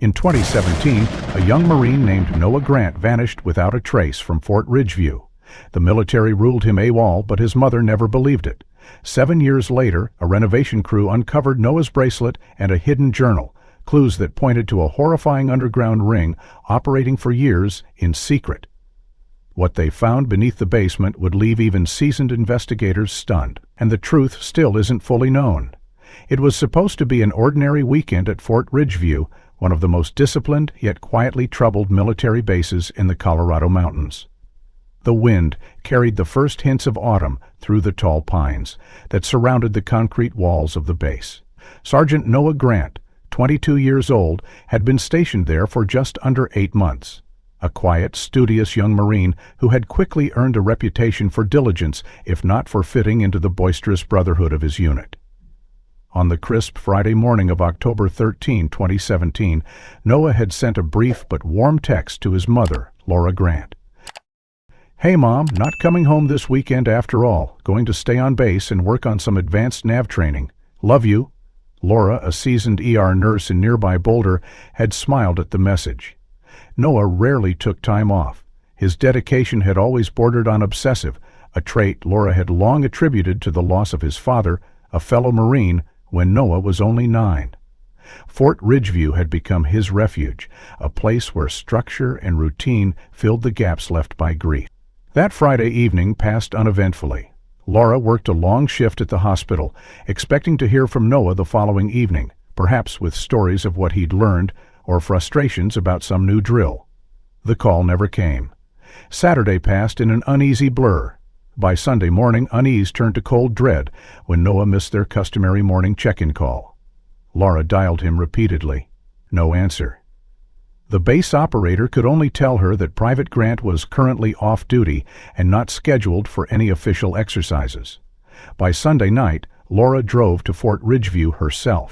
In 2017, a young Marine named Noah Grant vanished without a trace from Fort Ridgeview. The military ruled him AWOL, but his mother never believed it. 7 years later, a renovation crew uncovered Noah's bracelet and a hidden journal, clues that pointed to a horrifying underground ring operating for years in secret. What they found beneath the basement would leave even seasoned investigators stunned, and the truth still isn't fully known. It was supposed to be an ordinary weekend at Fort Ridgeview, one of the most disciplined yet quietly troubled military bases in the Colorado mountains. The wind carried the first hints of autumn through the tall pines that surrounded the concrete walls of the base. Sergeant Noah Grant, 22 years old, had been stationed there for just under 8 months. A quiet, studious young Marine who had quickly earned a reputation for diligence, if not for fitting into the boisterous brotherhood of his unit. On the crisp Friday morning of October 13, 2017, Noah had sent a brief but warm text to his mother, Laura Grant. "Hey Mom, not coming home this weekend after all. Going to stay on base and work on some advanced nav training. Love you." Laura, a seasoned ER nurse in nearby Boulder, had smiled at the message. Noah rarely took time off. His dedication had always bordered on obsessive, a trait Laura had long attributed to the loss of his father, a fellow Marine, when Noah was only 9. Fort Ridgeview had become his refuge, a place where structure and routine filled the gaps left by grief. That Friday evening passed uneventfully. Laura worked a long shift at the hospital, expecting to hear from Noah the following evening, perhaps with stories of what he'd learned or frustrations about some new drill. The call never came. Saturday passed in an uneasy blur. By Sunday morning, unease turned to cold dread when Noah missed their customary morning check-in call. Laura dialed him repeatedly. No answer. The base operator could only tell her that Private Grant was currently off duty and not scheduled for any official exercises. By Sunday night, Laura drove to Fort Ridgeview herself.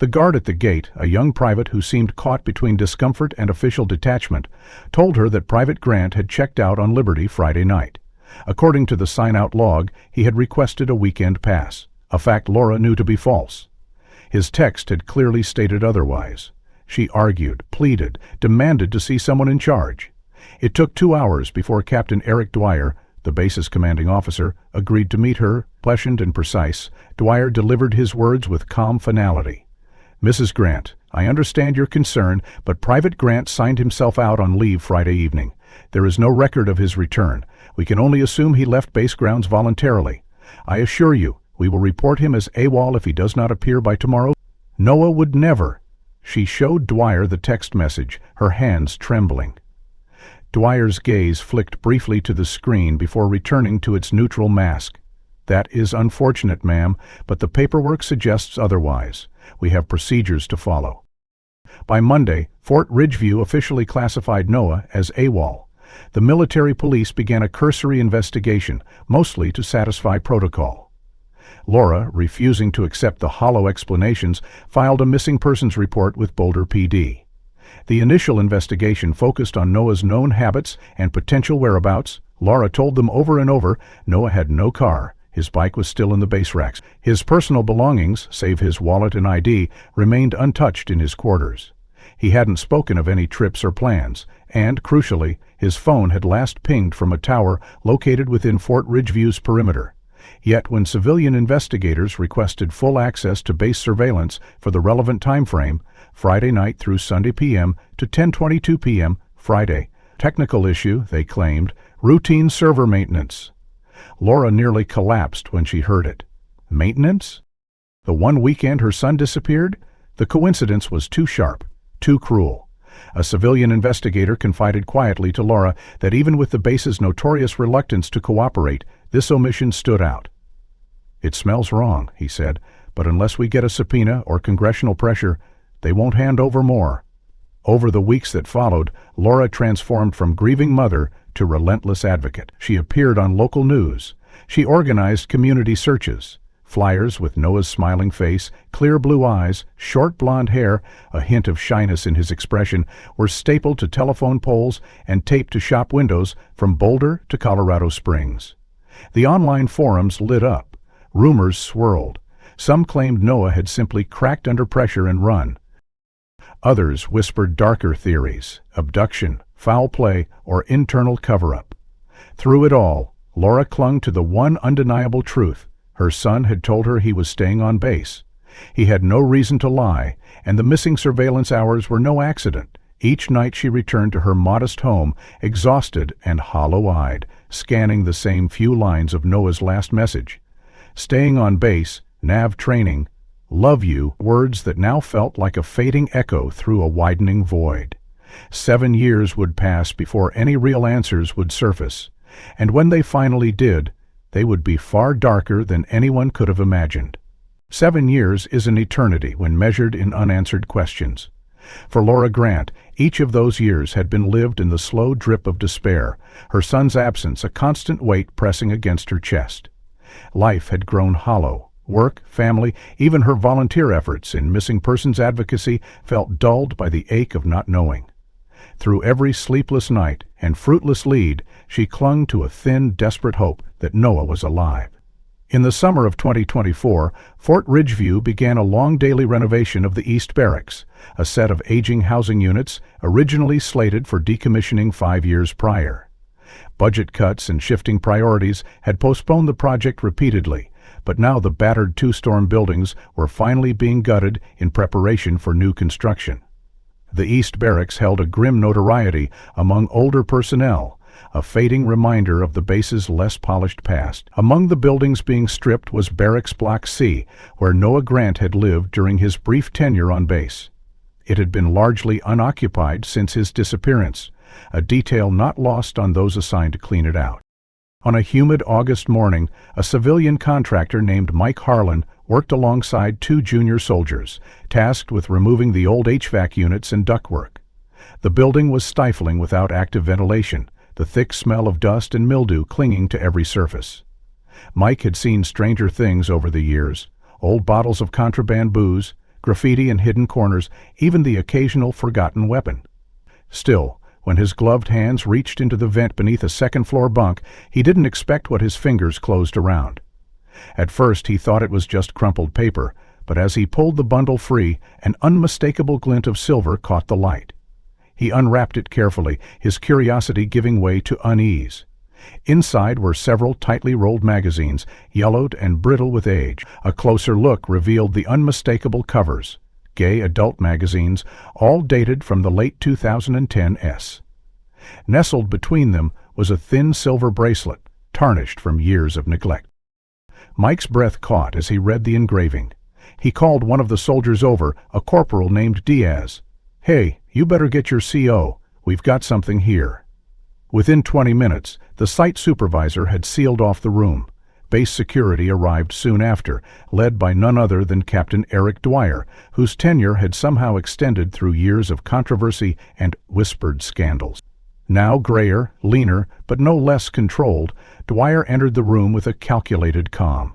The guard at the gate, a young private who seemed caught between discomfort and official detachment, told her that Private Grant had checked out on Liberty Friday night. According to the sign-out log, he had requested a weekend pass, a fact Laura knew to be false. His text had clearly stated otherwise. She argued, pleaded, demanded to see someone in charge. It took 2 hours before Captain Eric Dwyer, the base's commanding officer, agreed to meet her. Pleasant and precise, Dwyer delivered his words with calm finality. "Mrs. Grant, I understand your concern, but Private Grant signed himself out on leave Friday evening. There is no record of his return. We can only assume he left base grounds voluntarily. I assure you, we will report him as AWOL if he does not appear by tomorrow." Noah would never. She showed Dwyer the text message, her hands trembling. Dwyer's gaze flicked briefly to the screen before returning to its neutral mask. "That is unfortunate, ma'am, but the paperwork suggests otherwise. We have procedures to follow." By Monday, Fort Ridgeview officially classified Noah as AWOL. The military police began a cursory investigation, mostly to satisfy protocol. Laura, refusing to accept the hollow explanations, filed a missing persons report with Boulder PD. The initial investigation focused on Noah's known habits and potential whereabouts. Laura told them over and over Noah had no car. His bike was still in the base racks. His personal belongings, save his wallet and ID, remained untouched in his quarters. He hadn't spoken of any trips or plans, and, crucially, his phone had last pinged from a tower located within Fort Ridgeview's perimeter. Yet when civilian investigators requested full access to base surveillance for the relevant time frame, Friday night through Sunday p.m. to 10:22 p.m. Friday, technical issue, they claimed, routine server maintenance. Laura nearly collapsed when she heard it. Maintenance? The one weekend her son disappeared? The coincidence was too sharp, too cruel. A civilian investigator confided quietly to Laura that even with the base's notorious reluctance to cooperate, this omission stood out. "It smells wrong," he said, "but unless we get a subpoena or congressional pressure, they won't hand over more." Over the weeks that followed, Laura transformed from grieving mother to relentless advocate. She appeared on local news. She organized community searches. Flyers with Noah's smiling face, clear blue eyes, short blonde hair, a hint of shyness in his expression, were stapled to telephone poles and taped to shop windows from Boulder to Colorado Springs. The online forums lit up. Rumors swirled. Some claimed Noah had simply cracked under pressure and run. Others whispered darker theories: abduction, foul play, or internal cover-up. Through it all, Laura clung to the one undeniable truth. Her son had told her he was staying on base. He had no reason to lie, and the missing surveillance hours were no accident. Each night she returned to her modest home, exhausted and hollow-eyed, scanning the same few lines of Noah's last message. Staying on base, nav training, love you, words that now felt like a fading echo through a widening void. 7 years would pass before any real answers would surface, and when they finally did, they would be far darker than anyone could have imagined. 7 years is an eternity when measured in unanswered questions. For Laura Grant, each of those years had been lived in the slow drip of despair, her son's absence a constant weight pressing against her chest. Life had grown hollow. Work, family, even her volunteer efforts in missing persons advocacy felt dulled by the ache of not knowing. Through every sleepless night and fruitless lead, she clung to a thin, desperate hope that Noah was alive. In the summer of 2024, Fort Ridgeview began a long daily renovation of the East Barracks, a set of aging housing units originally slated for decommissioning 5 years prior. Budget cuts and shifting priorities had postponed the project repeatedly, but now the battered two-storm buildings were finally being gutted in preparation for new construction. The East Barracks held a grim notoriety among older personnel, a fading reminder of the base's less polished past. Among the buildings being stripped was Barracks Block C, where Noah Grant had lived during his brief tenure on base. It had been largely unoccupied since his disappearance, a detail not lost on those assigned to clean it out. On a humid August morning, a civilian contractor named Mike Harlan worked alongside 2 junior soldiers, tasked with removing the old HVAC units and ductwork. The building was stifling without active ventilation, the thick smell of dust and mildew clinging to every surface. Mike had seen stranger things over the years: old bottles of contraband booze, graffiti in hidden corners, even the occasional forgotten weapon. Still, when his gloved hands reached into the vent beneath a second-floor bunk, he didn't expect what his fingers closed around. At first he thought it was just crumpled paper, but as he pulled the bundle free, an unmistakable glint of silver caught the light. He unwrapped it carefully, his curiosity giving way to unease. Inside were several tightly rolled magazines, yellowed and brittle with age. A closer look revealed the unmistakable covers, gay adult magazines, all dated from the late 2010s. Nestled between them was a thin silver bracelet, tarnished from years of neglect. Mike's breath caught as he read the engraving. He called one of the soldiers over, a corporal named Diaz. "Hey, you better get your CO. We've got something here." Within 20 minutes, the site supervisor had sealed off the room. Base security arrived soon after, led by none other than Captain Eric Dwyer, whose tenure had somehow extended through years of controversy and whispered scandals. Now grayer, leaner, but no less controlled, Dwyer entered the room with a calculated calm.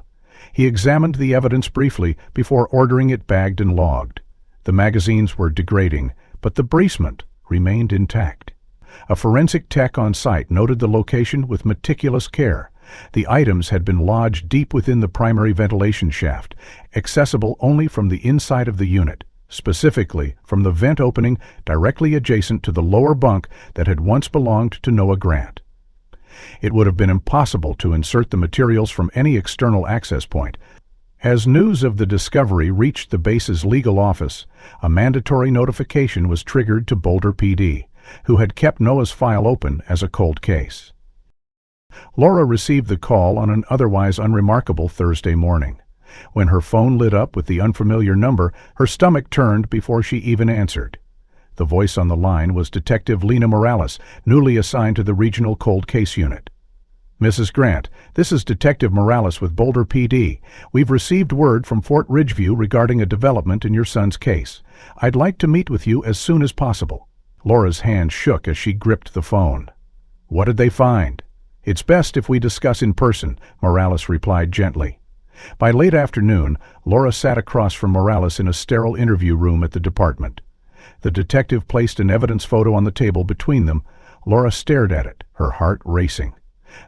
He examined the evidence briefly before ordering it bagged and logged. The magazines were degrading, but the bracelet remained intact. A forensic tech on site noted the location with meticulous care. The items had been lodged deep within the primary ventilation shaft, accessible only from the inside of the unit, specifically from the vent opening directly adjacent to the lower bunk that had once belonged to Noah Grant. It would have been impossible to insert the materials from any external access point. As news of the discovery reached the base's legal office, a mandatory notification was triggered to Boulder PD, who had kept Noah's file open as a cold case. Laura received the call on an otherwise unremarkable Thursday morning. When her phone lit up with the unfamiliar number, her stomach turned before she even answered. The voice on the line was Detective Lena Morales, newly assigned to the Regional Cold Case Unit. "Mrs. Grant, this is Detective Morales with Boulder PD. We've received word from Fort Ridgeview regarding a development in your son's case. I'd like to meet with you as soon as possible." Laura's hand shook as she gripped the phone. "What did they find?" "It's best if we discuss in person," Morales replied gently. By late afternoon, Laura sat across from Morales in a sterile interview room at the department. The detective placed an evidence photo on the table between them. Laura stared at it, her heart racing.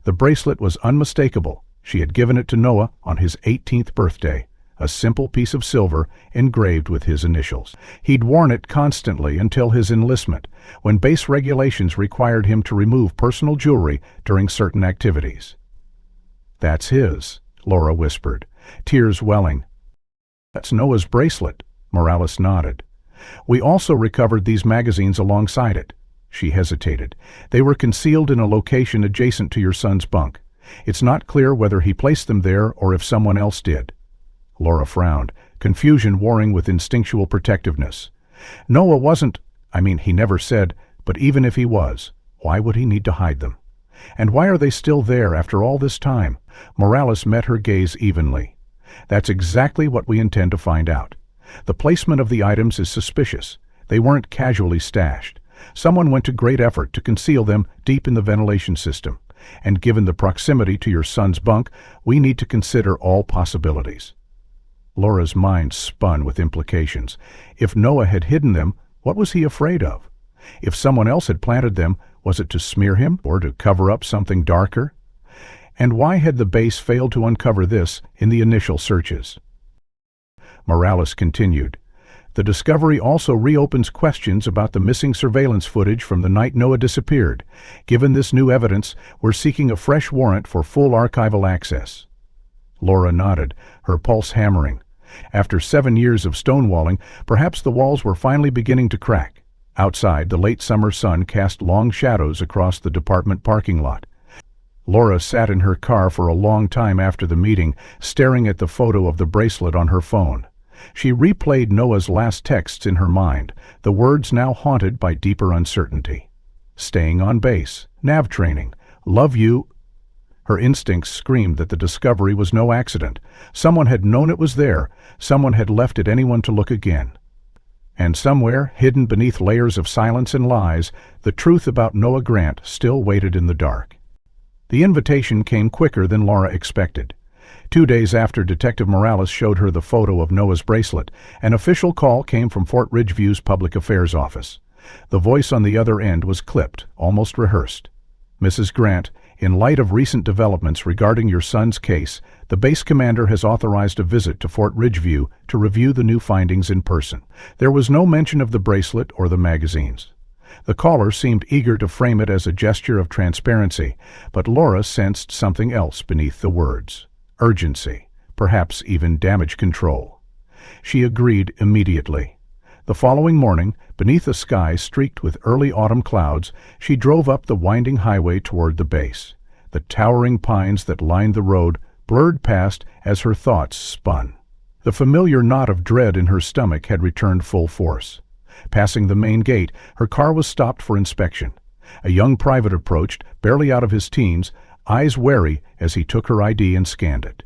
The bracelet was unmistakable. She had given it to Noah on his 18th birthday. a simple piece of silver engraved with his initials. He'd worn it constantly until his enlistment, when base regulations required him to remove personal jewelry during certain activities. "That's his," Laura whispered, tears welling. "That's Noah's bracelet," Morales nodded. "We also recovered these magazines alongside it." She hesitated. "They were concealed in a location adjacent to your son's bunk. It's not clear whether he placed them there or if someone else did." Laura frowned, confusion warring with instinctual protectiveness. "Noah wasn't, he never said, but even if he was, why would he need to hide them? And why are they still there after all this time?" Morales met her gaze evenly. "That's exactly what we intend to find out. The placement of the items is suspicious. They weren't casually stashed. Someone went to great effort to conceal them deep in the ventilation system. And given the proximity to your son's bunk, we need to consider all possibilities." Laura's mind spun with implications. If Noah had hidden them, what was he afraid of? If someone else had planted them, was it to smear him or to cover up something darker? And why had the base failed to uncover this in the initial searches? Morales continued. "The discovery also reopens questions about the missing surveillance footage from the night Noah disappeared. Given this new evidence, we're seeking a fresh warrant for full archival access." Laura nodded, her pulse hammering. After 7 years of stonewalling, perhaps the walls were finally beginning to crack. Outside, the late summer sun cast long shadows across the department parking lot. Laura sat in her car for a long time after the meeting, staring at the photo of the bracelet on her phone. She replayed Noah's last texts in her mind, the words now haunted by deeper uncertainty. "Staying on base, nav training, love you." Her instincts screamed that the discovery was no accident. Someone had known it was there, someone had left it anyone to look again. And somewhere, hidden beneath layers of silence and lies, the truth about Noah Grant still waited in the dark. The invitation came quicker than Laura expected. 2 days after Detective Morales showed her the photo of Noah's bracelet, an official call came from Fort Ridgeview's Public Affairs Office. The voice on the other end was clipped, almost rehearsed. "Mrs. Grant, in light of recent developments regarding your son's case, the base commander has authorized a visit to Fort Ridgeview to review the new findings in person." There was no mention of the bracelet or the magazines. The caller seemed eager to frame it as a gesture of transparency, but Laura sensed something else beneath the words. Urgency, perhaps even damage control. She agreed immediately. The following morning, beneath a sky streaked with early autumn clouds, she drove up the winding highway toward the base. The towering pines that lined the road blurred past as her thoughts spun. The familiar knot of dread in her stomach had returned full force. Passing the main gate, her car was stopped for inspection. A young private approached, barely out of his teens, eyes wary as he took her ID and scanned it.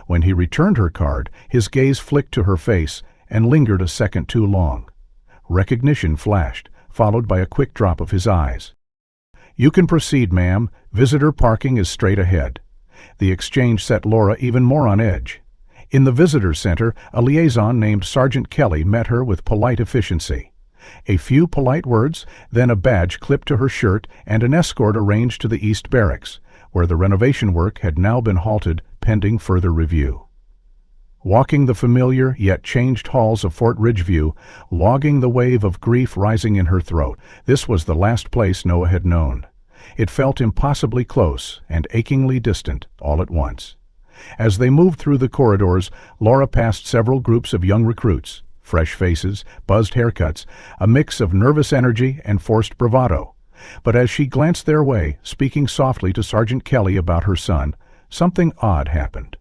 When he returned her card, his gaze flicked to her face and lingered a second too long. Recognition flashed, followed by a quick drop of his eyes. "You can proceed, ma'am. Visitor parking is straight ahead." The exchange set Laura even more on edge. In the visitor center, a liaison named Sergeant Kelly met her with polite efficiency. A few polite words, then a badge clipped to her shirt and an escort arranged to the East Barracks, where the renovation work had now been halted pending further review. Walking the familiar yet changed halls of Fort Ridgeview, logging the wave of grief rising in her throat, this was the last place Noah had known. It felt impossibly close and achingly distant all at once. As they moved through the corridors, Laura passed several groups of young recruits, fresh faces, buzzed haircuts, a mix of nervous energy and forced bravado. But as she glanced their way, speaking softly to Sergeant Kelly about her son, something odd happened.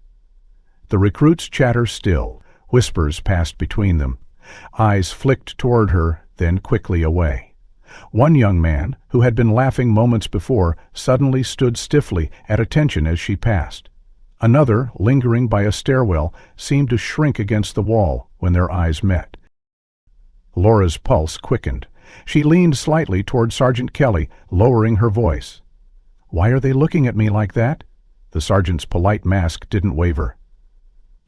The recruits' chatter stilled, whispers passed between them. Eyes flicked toward her, then quickly away. One young man, who had been laughing moments before, suddenly stood stiffly, at attention as she passed. Another, lingering by a stairwell, seemed to shrink against the wall when their eyes met. Laura's pulse quickened. She leaned slightly toward Sergeant Kelly, lowering her voice. "Why are they looking at me like that?" The sergeant's polite mask didn't waver.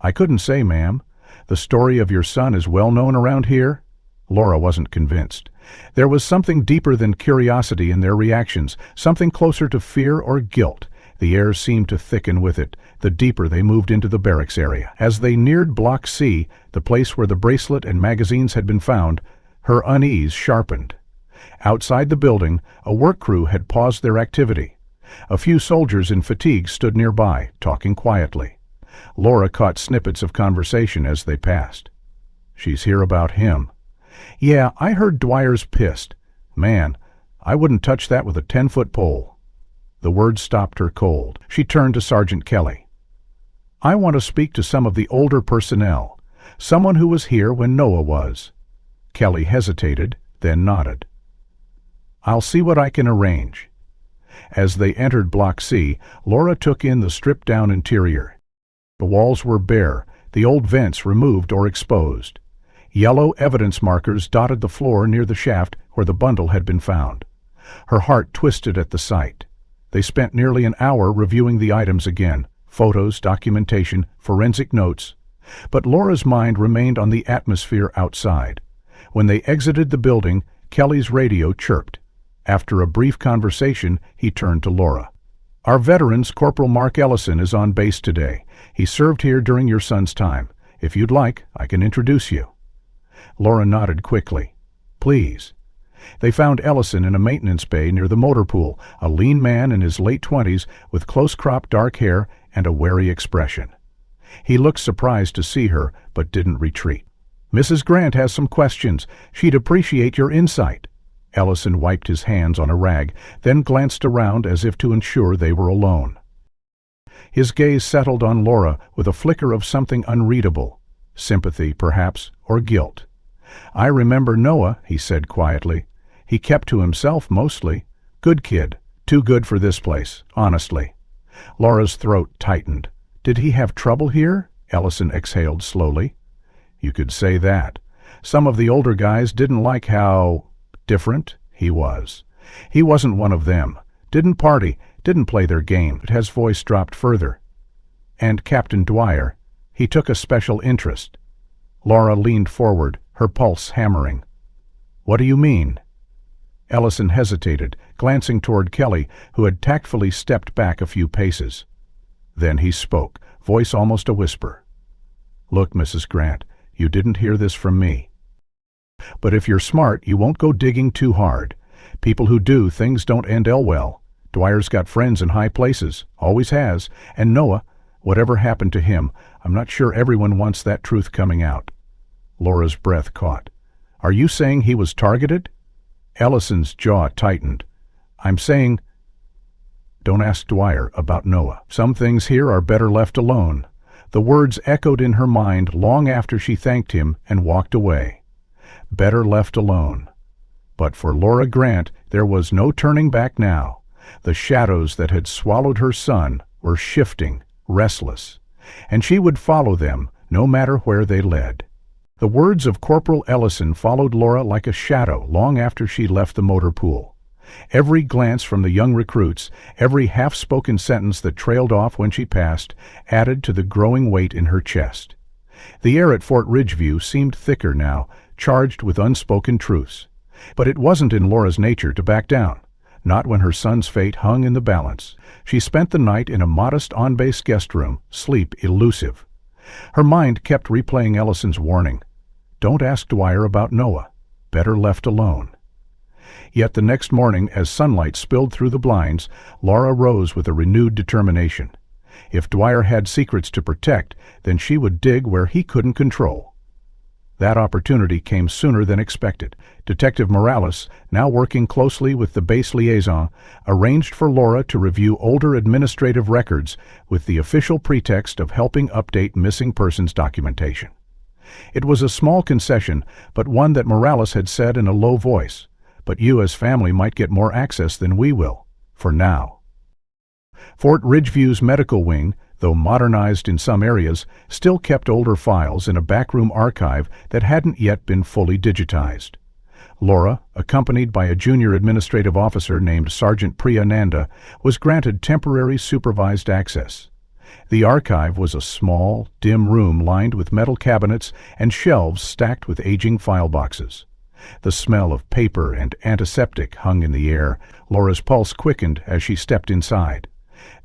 "I couldn't say, ma'am. The story of your son is well known around here." Laura wasn't convinced. There was something deeper than curiosity in their reactions, something closer to fear or guilt, The air seemed to thicken with it, the deeper they moved into the barracks area. As they neared Block C, the place where the bracelet and magazines had been found, her unease sharpened. Outside the building, a work crew had paused their activity. A few soldiers in fatigue stood nearby, talking quietly. Laura caught snippets of conversation as they passed. "She's here about him." "Yeah, I heard Dwyer's pissed. Man, I wouldn't touch that with a 10-foot pole." The words stopped her cold. She turned to Sergeant Kelly. "I want to speak to some of the older personnel, someone who was here when Noah was." Kelly hesitated, then nodded. "I'll see what I can arrange." As they entered Block C, Laura took in the stripped-down interior. The walls were bare, the old vents removed or exposed. Yellow evidence markers dotted the floor near the shaft where the bundle had been found. Her heart twisted at the sight. They spent nearly an hour reviewing the items again, photos, documentation, forensic notes. But Laura's mind remained on the atmosphere outside. When they exited the building, Kelly's radio chirped. After a brief conversation, he turned to Laura. "Our veterans, Corporal Mark Ellison, is on base today. He served here during your son's time. If you'd like, I can introduce you." Laura nodded quickly. "Please." They found Ellison in a maintenance bay near the motor pool, a lean man in his late 20s with close-cropped dark hair and a wary expression. He looked surprised to see her, but didn't retreat. "Mrs. Grant has some questions. She'd appreciate your insight." Ellison wiped his hands on a rag, then glanced around as if to ensure they were alone. His gaze settled on Laura with a flicker of something unreadable. Sympathy, perhaps, or guilt. "I remember Noah," he said quietly. "He kept to himself mostly. Good kid. Too good for this place, honestly." Laura's throat tightened. "Did he have trouble here?" Ellison exhaled slowly. "You could say that. Some of the older guys didn't like how different he was. He wasn't one of them. Didn't party, didn't play their game." His voice dropped further. "And Captain Dwyer, he took a special interest." Laura leaned forward, her pulse hammering. "What do you mean?" Ellison hesitated, glancing toward Kelly, who had tactfully stepped back a few paces. Then he spoke, voice almost a whisper. "Look, Mrs. Grant, you didn't hear this from me. But if you're smart, you won't go digging too hard. People who do, things don't end well. Dwyer's got friends in high places, always has, and Noah, whatever happened to him, I'm not sure everyone wants that truth coming out." Laura's breath caught. "Are you saying he was targeted?" Ellison's jaw tightened. "I'm saying, don't ask Dwyer about Noah. Some things here are better left alone." The words echoed in her mind long after she thanked him and walked away. Better left alone. But for Laura Grant, there was no turning back now. The shadows that had swallowed her son were shifting, restless, and she would follow them, no matter where they led. The words of Corporal Ellison followed Laura like a shadow long after she left the motor pool. Every glance from the young recruits, every half-spoken sentence that trailed off when she passed, added to the growing weight in her chest. The air at Fort Ridgeview seemed thicker now, charged with unspoken truths. But it wasn't in Laura's nature to back down, not when her son's fate hung in the balance. She spent the night in a modest on-base guest room, sleep elusive. Her mind kept replaying Ellison's warning. Don't ask Dwyer about Noah. Better left alone. Yet the next morning, as sunlight spilled through the blinds, Laura rose with a renewed determination. If Dwyer had secrets to protect, then she would dig where he couldn't control. That opportunity came sooner than expected. Detective Morales, now working closely with the base liaison, arranged for Laura to review older administrative records with the official pretext of helping update missing persons documentation. It was a small concession, but one that Morales had said in a low voice, "But you as family might get more access than we will, for now." Fort Ridgeview's medical wing, though modernized in some areas, still kept older files in a backroom archive that hadn't yet been fully digitized. Laura, accompanied by a junior administrative officer named Sergeant Priya Nanda, was granted temporary supervised access. The archive was a small, dim room lined with metal cabinets and shelves stacked with aging file boxes. The smell of paper and antiseptic hung in the air. Laura's pulse quickened as she stepped inside.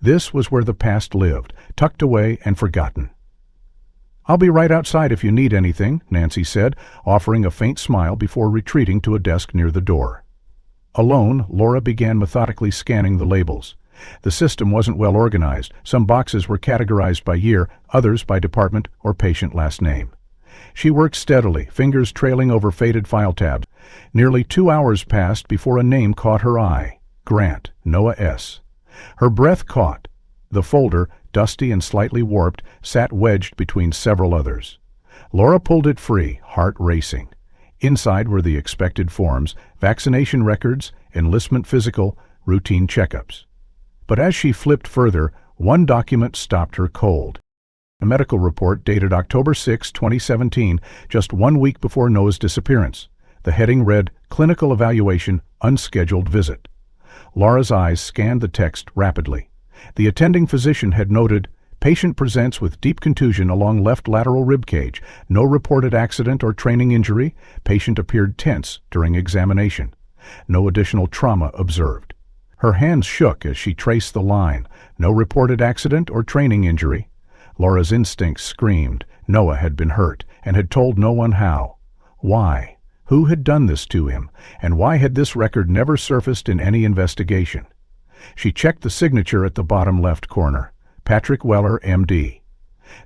This was where the past lived, tucked away and forgotten. "I'll be right outside if you need anything," Nancy said, offering a faint smile before retreating to a desk near the door. Alone, Laura began methodically scanning the labels. The system wasn't well organized. Some boxes were categorized by year, others by department or patient last name. She worked steadily, fingers trailing over faded file tabs. Nearly 2 hours passed before a name caught her eye. Grant, Noah S. Her breath caught. The folder, dusty and slightly warped, sat wedged between several others. Laura pulled it free, heart racing. Inside were the expected forms, vaccination records, enlistment physical, routine checkups. But as she flipped further, one document stopped her cold. A medical report dated October 6, 2017, just 1 week before Noah's disappearance. The heading read, "Clinical Evaluation, Unscheduled Visit." Laura's eyes scanned the text rapidly. The attending physician had noted, "Patient presents with deep contusion along left lateral rib cage. No reported accident or training injury. Patient appeared tense during examination. No additional trauma observed." Her hands shook as she traced the line. No reported accident or training injury. Laura's instincts screamed. Noah had been hurt and had told no one how. Why? Who had done this to him? And why had this record never surfaced in any investigation? She checked the signature at the bottom left corner. Patrick Weller, M.D.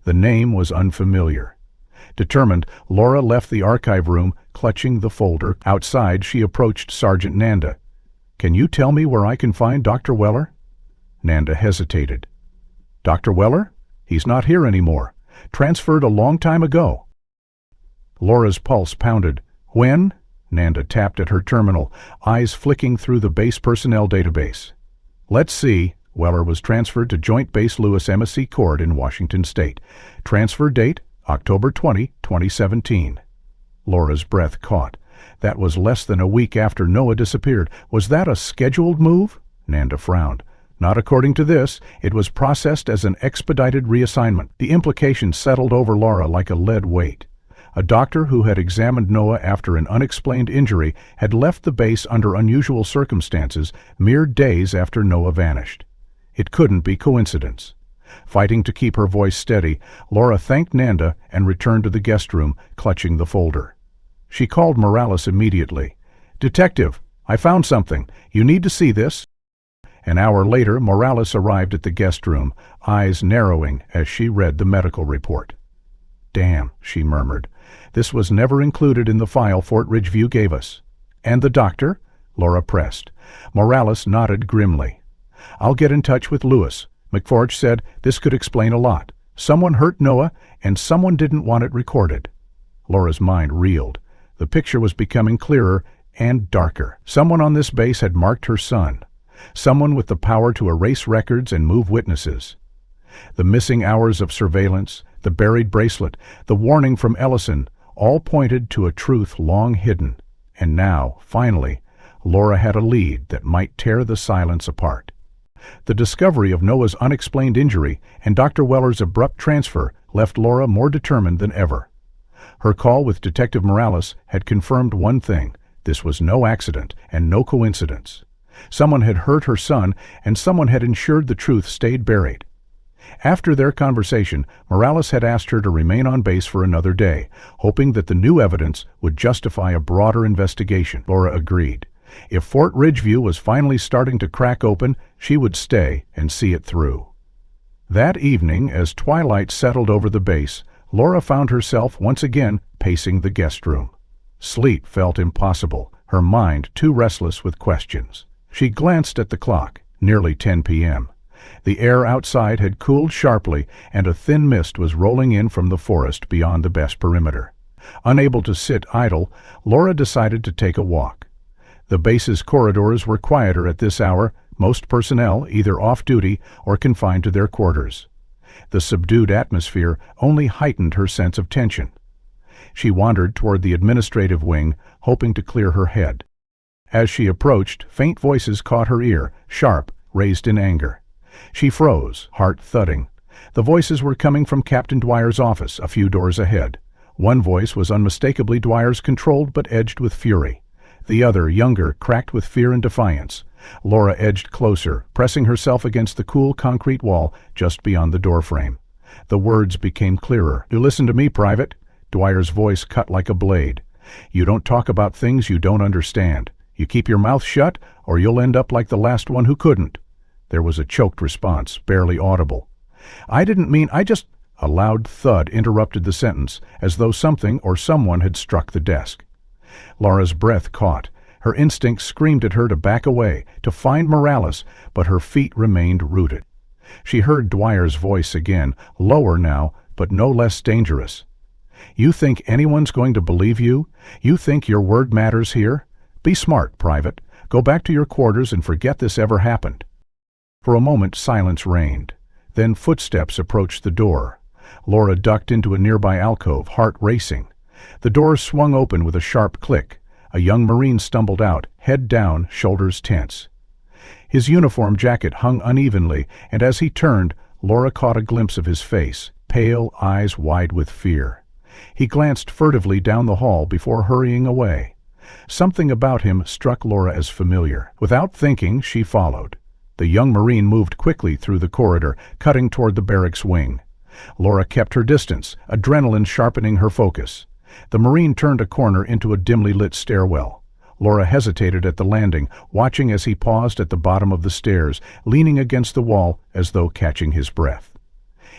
The name was unfamiliar. Determined, Laura left the archive room, clutching the folder. Outside, she approached Sergeant Nanda. "Can you tell me where I can find Dr. Weller?" Nanda hesitated. "Dr. Weller? He's not here anymore. Transferred a long time ago." Laura's pulse pounded. "When?" Nanda tapped at her terminal, eyes flicking through the base personnel database. "Let's see." Weller was transferred to Joint Base Lewis Embassy Court in Washington State. Transfer date, October 20, 2017. Laura's breath caught. That was less than a week after Noah disappeared. Was that a scheduled move? Nanda frowned. Not according to this. It was processed as an expedited reassignment. The implications settled over Laura like a lead weight. A doctor who had examined Noah after an unexplained injury had left the base under unusual circumstances mere days after Noah vanished. It couldn't be coincidence. Fighting to keep her voice steady, Laura thanked Nanda and returned to the guest room, clutching the folder. She called Morales immediately. "Detective, I found something. You need to see this." An hour later, Morales arrived at the guest room, eyes narrowing as she read the medical report. "Damn," she murmured. "This was never included in the file Fort Ridgeview gave us." "And the doctor?" Laura pressed. Morales nodded grimly. "I'll get in touch with Lewis. McForge said this could explain a lot. Someone hurt Noah, and someone didn't want it recorded." Laura's mind reeled. The picture was becoming clearer and darker. Someone on this base had marked her son. Someone with the power to erase records and move witnesses. The missing hours of surveillance, the buried bracelet, the warning from Ellison, all pointed to a truth long hidden. And now, finally, Laura had a lead that might tear the silence apart. The discovery of Noah's unexplained injury and Dr. Weller's abrupt transfer left Laura more determined than ever. Her call with Detective Morales had confirmed one thing: this was no accident and no coincidence. Someone had hurt her son, and someone had ensured the truth stayed buried. After their conversation, Morales had asked her to remain on base for another day, hoping that the new evidence would justify a broader investigation. Laura agreed. If Fort Ridgeview was finally starting to crack open, she would stay and see it through. That evening, as twilight settled over the base, Laura found herself once again pacing the guest room. Sleep felt impossible, her mind too restless with questions. She glanced at the clock, nearly 10 p.m. The air outside had cooled sharply, and a thin mist was rolling in from the forest beyond the base perimeter. Unable to sit idle, Laura decided to take a walk. The base's corridors were quieter at this hour, most personnel either off-duty or confined to their quarters. The subdued atmosphere only heightened her sense of tension. She wandered toward the administrative wing, hoping to clear her head. As she approached, faint voices caught her ear, sharp, raised in anger. She froze, heart thudding. The voices were coming from Captain Dwyer's office, a few doors ahead. One voice was unmistakably Dwyer's, controlled but edged with fury. The other, younger, cracked with fear and defiance. Laura edged closer, pressing herself against the cool concrete wall just beyond the doorframe. The words became clearer. "You listen to me, Private." Dwyer's voice cut like a blade. "You don't talk about things you don't understand. You keep your mouth shut, or you'll end up like the last one who couldn't." There was a choked response, barely audible. "I didn't mean, I just—" A loud thud interrupted the sentence, as though something or someone had struck the desk. Laura's breath caught. Her instincts screamed at her to back away, to find Morales, but her feet remained rooted. She heard Dwyer's voice again, lower now, but no less dangerous. "You think anyone's going to believe you? You think your word matters here? Be smart, Private. Go back to your quarters and forget this ever happened." For a moment silence reigned. Then footsteps approached the door. Laura ducked into a nearby alcove, heart racing. The door swung open with a sharp click. A young Marine stumbled out, head down, shoulders tense. His uniform jacket hung unevenly, and as he turned, Laura caught a glimpse of his face, pale, eyes wide with fear. He glanced furtively down the hall before hurrying away. Something about him struck Laura as familiar. Without thinking, she followed. The young Marine moved quickly through the corridor, cutting toward the barracks wing. Laura kept her distance, adrenaline sharpening her focus. The Marine turned a corner into a dimly lit stairwell. Laura hesitated at the landing, watching as he paused at the bottom of the stairs, leaning against the wall as though catching his breath.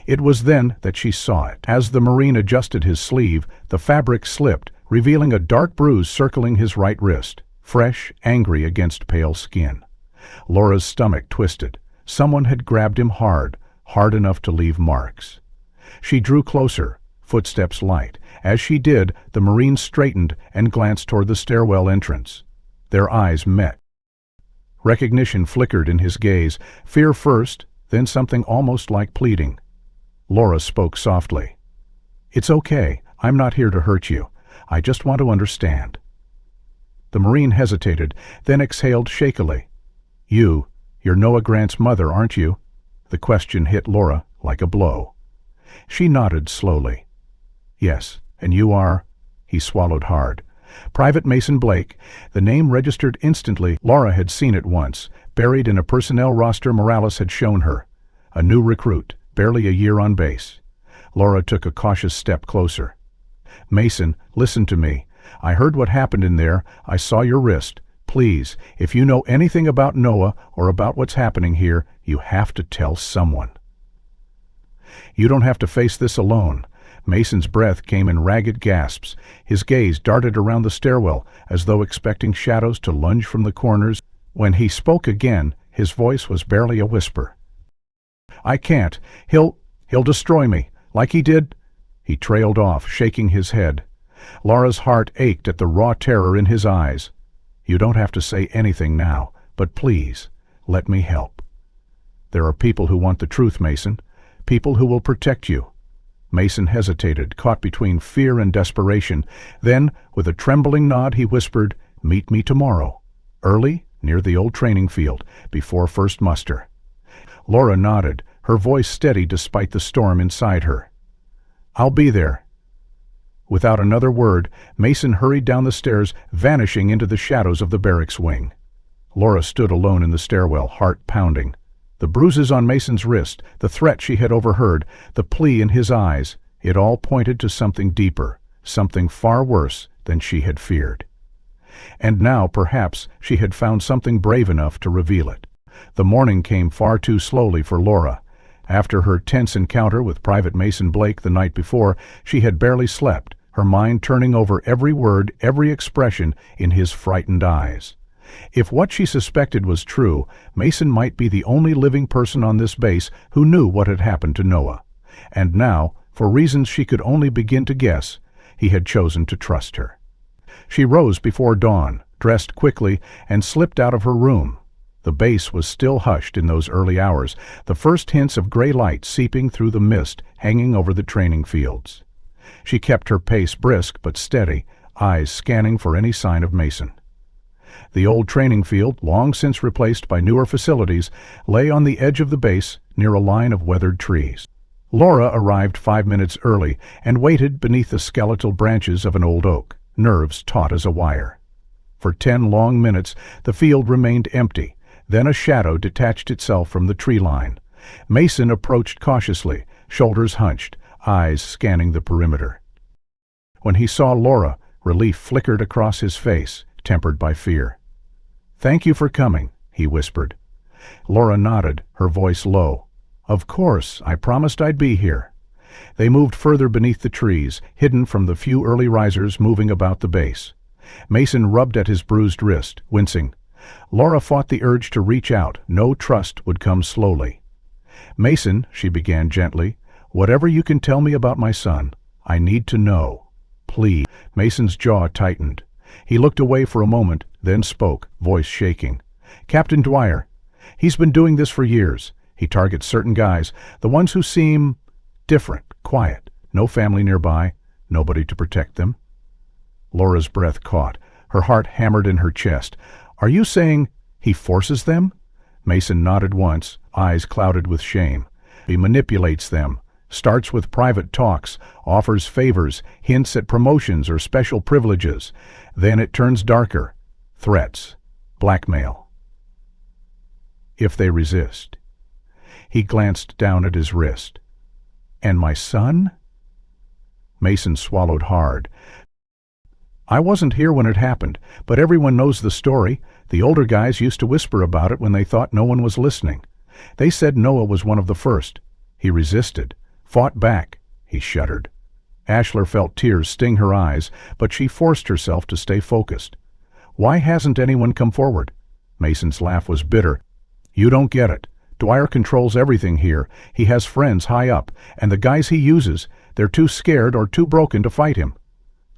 It was then that she saw it. As the Marine adjusted his sleeve, the fabric slipped, revealing a dark bruise circling his right wrist, fresh, angry against pale skin. Laura's stomach twisted. Someone had grabbed him hard, hard enough to leave marks. She drew closer, footsteps light. As she did, the Marine straightened and glanced toward the stairwell entrance. Their eyes met. Recognition flickered in his gaze, fear first, then something almost like pleading. Laura spoke softly. "It's okay. I'm not here to hurt you. I just want to understand." The Marine hesitated, then exhaled shakily. You're Noah Grant's mother, aren't you?" The question hit Laura like a blow. She nodded slowly. "Yes, and you are—" He swallowed hard. "Private Mason Blake." The name registered instantly. Laura had seen it once, buried in a personnel roster Morales had shown her. A new recruit, barely a year on base. Laura took a cautious step closer. "Mason, listen to me. I heard what happened in there. I saw your wrist. Please, if you know anything about Noah or about what's happening here, you have to tell someone." "You don't have to face this alone." Mason's breath came in ragged gasps. His gaze darted around the stairwell, as though expecting shadows to lunge from the corners. When he spoke again, his voice was barely a whisper. "I can't. He'll destroy me, like he did—" He trailed off, shaking his head. Laura's heart ached at the raw terror in his eyes. "You don't have to say anything now, but please, let me help. There are people who want the truth, Mason. People who will protect you." Mason hesitated, caught between fear and desperation. Then, with a trembling nod, he whispered, "Meet me tomorrow. Early, near the old training field, before first muster." Laura nodded, her voice steady despite the storm inside her. "I'll be there." Without another word, Mason hurried down the stairs, vanishing into the shadows of the barracks wing. Laura stood alone in the stairwell, heart pounding. The bruises on Mason's wrist, the threat she had overheard, the plea in his eyes, it all pointed to something deeper, something far worse than she had feared. And now, perhaps, she had found something brave enough to reveal it. The morning came far too slowly for Laura. After her tense encounter with Private Mason Blake the night before, she had barely slept, her mind turning over every word, every expression in his frightened eyes. If what she suspected was true, Mason might be the only living person on this base who knew what had happened to Noah. And now, for reasons she could only begin to guess, he had chosen to trust her. She rose before dawn, dressed quickly, and slipped out of her room. The base was still hushed in those early hours, the first hints of gray light seeping through the mist hanging over the training fields. She kept her pace brisk but steady, eyes scanning for any sign of Mason. The old training field, long since replaced by newer facilities, lay on the edge of the base near a line of weathered trees. Laura arrived 5 minutes early and waited beneath the skeletal branches of an old oak, nerves taut as a wire. For 10 long minutes, the field remained empty. Then a shadow detached itself from the tree line. Mason approached cautiously, shoulders hunched, eyes scanning the perimeter. When he saw Laura, relief flickered across his face, tempered by fear. "Thank you for coming," he whispered. Laura nodded, her voice low. "Of course, I promised I'd be here." They moved further beneath the trees, hidden from the few early risers moving about the base. Mason rubbed at his bruised wrist, wincing. Laura fought the urge to reach out. No trust would come slowly. "Mason," she began gently, "whatever you can tell me about my son, I need to know. Please." Mason's jaw tightened. He looked away for a moment, then spoke, voice shaking. "Captain Dwyer. He's been doing this for years. He targets certain guys, the ones who seem different, quiet, no family nearby, nobody to protect them." Laura's breath caught. Her heart hammered in her chest. "Are you saying he forces them?" Mason nodded once, eyes clouded with shame. "He manipulates them. Starts with private talks, offers favors, hints at promotions or special privileges. Then it turns darker. Threats. Blackmail. If they resist." He glanced down at his wrist. "And my son?" Mason swallowed hard. "I wasn't here when it happened, but everyone knows the story. The older guys used to whisper about it when they thought no one was listening. They said Noah was one of the first. He resisted, fought back." He shuddered. Ashler felt tears sting her eyes, but she forced herself to stay focused. "Why hasn't anyone come forward?" Mason's laugh was bitter. "You don't get it. Dwyer controls everything here. He has friends high up, and the guys he uses, they're too scared or too broken to fight him."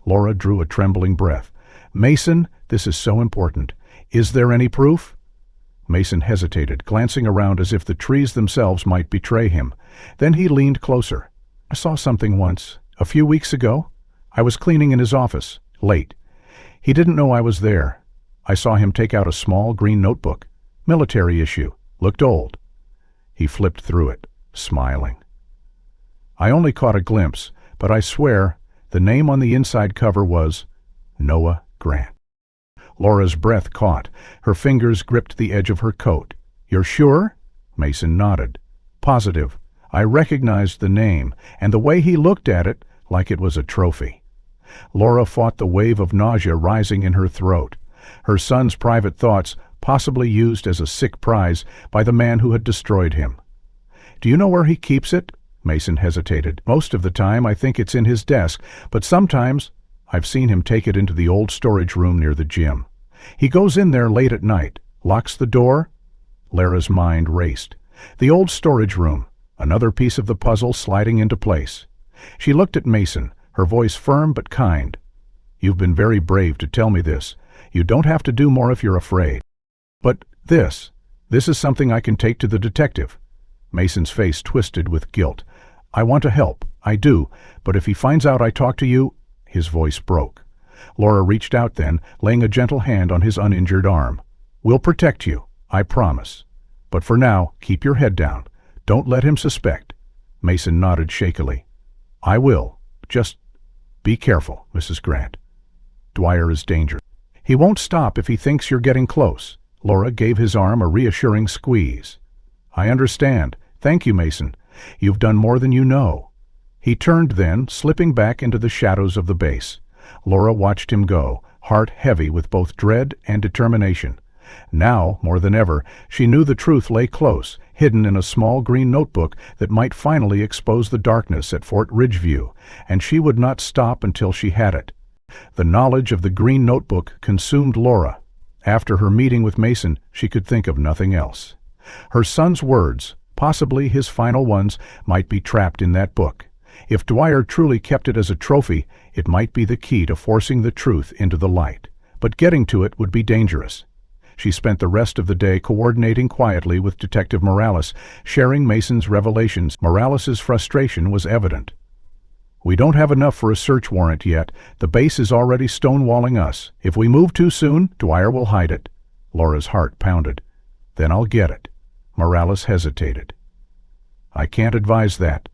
Laura drew a trembling breath. "Mason, this is so important. Is there any proof?" Mason hesitated, glancing around as if the trees themselves might betray him. Then he leaned closer. "I saw something once, a few weeks ago. I was cleaning in his office, late. He didn't know I was there. I saw him take out a small green notebook, military issue, looked old." He flipped through it, smiling. "I only caught a glimpse, but I swear the name on the inside cover was Noah Grant." Laura's breath caught. Her fingers gripped the edge of her coat. "You're sure?" Mason nodded. "Positive. I recognized the name, and the way he looked at it, like it was a trophy." Laura fought the wave of nausea rising in her throat. Her son's private thoughts, possibly used as a sick prize by the man who had destroyed him. "Do you know where he keeps it?" Mason hesitated. "Most of the time I think it's in his desk, but sometimes I've seen him take it into the old storage room near the gym. He goes in there late at night, locks the door." Lara's mind raced. The old storage room, another piece of the puzzle sliding into place. She looked at Mason, her voice firm but kind. "You've been very brave to tell me this. You don't have to do more if you're afraid. But this is something I can take to the detective." Mason's face twisted with guilt. "I want to help, I do, but if he finds out I talked to you—" His voice broke. Laura reached out then, laying a gentle hand on his uninjured arm. "We'll protect you, I promise. But for now, keep your head down. Don't let him suspect." Mason nodded shakily. "I will. Just be careful, Mrs. Grant. Dwyer is dangerous. He won't stop if he thinks you're getting close." Laura gave his arm a reassuring squeeze. "I understand. Thank you, Mason. You've done more than you know." He turned then, slipping back into the shadows of the base. Laura watched him go, heart heavy with both dread and determination. Now, more than ever, she knew the truth lay close, hidden in a small green notebook that might finally expose the darkness at Fort Ridgeview, and she would not stop until she had it. The knowledge of the green notebook consumed Laura. After her meeting with Mason, she could think of nothing else. Her son's words, possibly his final ones, might be trapped in that book. If Dwyer truly kept it as a trophy, it might be the key to forcing the truth into the light. But getting to it would be dangerous. She spent the rest of the day coordinating quietly with Detective Morales, sharing Mason's revelations. Morales's frustration was evident. "We don't have enough for a search warrant yet. The base is already stonewalling us. If we move too soon, Dwyer will hide it." Laura's heart pounded. "Then I'll get it." Morales hesitated. "I can't advise that."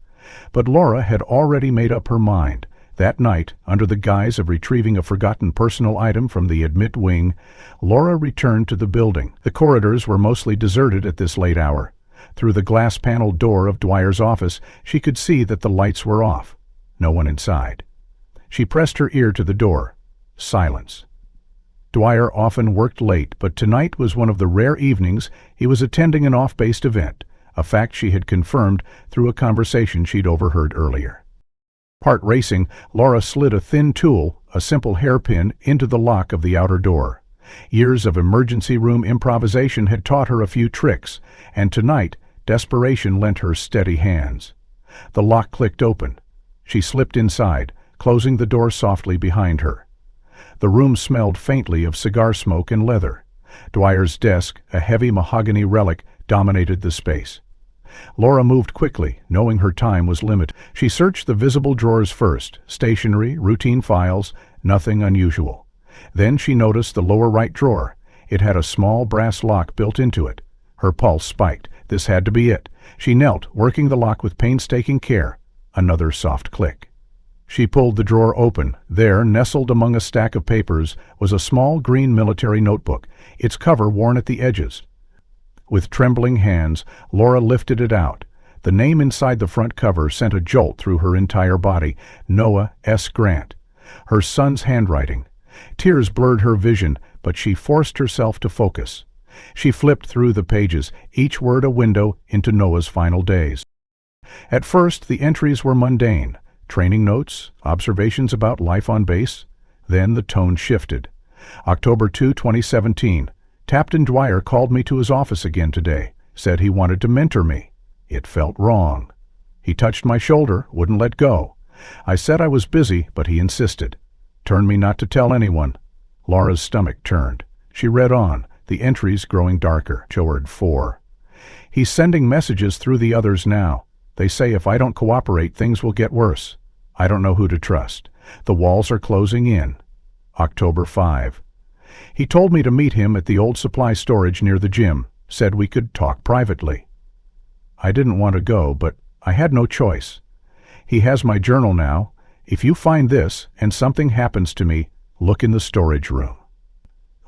But Laura had already made up her mind. That night, under the guise of retrieving a forgotten personal item from the admit wing, Laura returned to the building. The corridors were mostly deserted at this late hour. Through the glass-paneled door of Dwyer's office, she could see that the lights were off. No one inside. She pressed her ear to the door. Silence. Dwyer often worked late, but tonight was one of the rare evenings he was attending an off-base event, a fact she had confirmed through a conversation she'd overheard earlier. Part racing, Laura slid a thin tool, a simple hairpin, into the lock of the outer door. Years of emergency room improvisation had taught her a few tricks, and tonight, desperation lent her steady hands. The lock clicked open. She slipped inside, closing the door softly behind her. The room smelled faintly of cigar smoke and leather. Dwyer's desk, a heavy mahogany relic, dominated the space. Laura moved quickly, knowing her time was limited. She searched the visible drawers first, stationery, routine files, nothing unusual. Then she noticed the lower right drawer. It had a small brass lock built into it. Her pulse spiked. This had to be it. She knelt, working the lock with painstaking care. Another soft click. She pulled the drawer open. There, nestled among a stack of papers, was a small green military notebook, its cover worn at the edges. With trembling hands, Laura lifted it out. The name inside the front cover sent a jolt through her entire body. Noah S. Grant. Her son's handwriting. Tears blurred her vision, but she forced herself to focus. She flipped through the pages, each word a window into Noah's final days. At first, the entries were mundane. Training notes, observations about life on base. Then the tone shifted. October 2, 2017. Captain Dwyer called me to his office again today, said he wanted to mentor me. It felt wrong. He touched my shoulder, wouldn't let go. I said I was busy, but he insisted. Turned me not to tell anyone. Laura's stomach turned. She read on, the entries growing darker. Jord 4. He's sending messages through the others now. They say if I don't cooperate, things will get worse. I don't know who to trust. The walls are closing in. October 5. He told me to meet him at the old supply storage near the gym, said we could talk privately. I didn't want to go, but I had no choice. He has my journal now. If you find this and something happens to me, look in the storage room.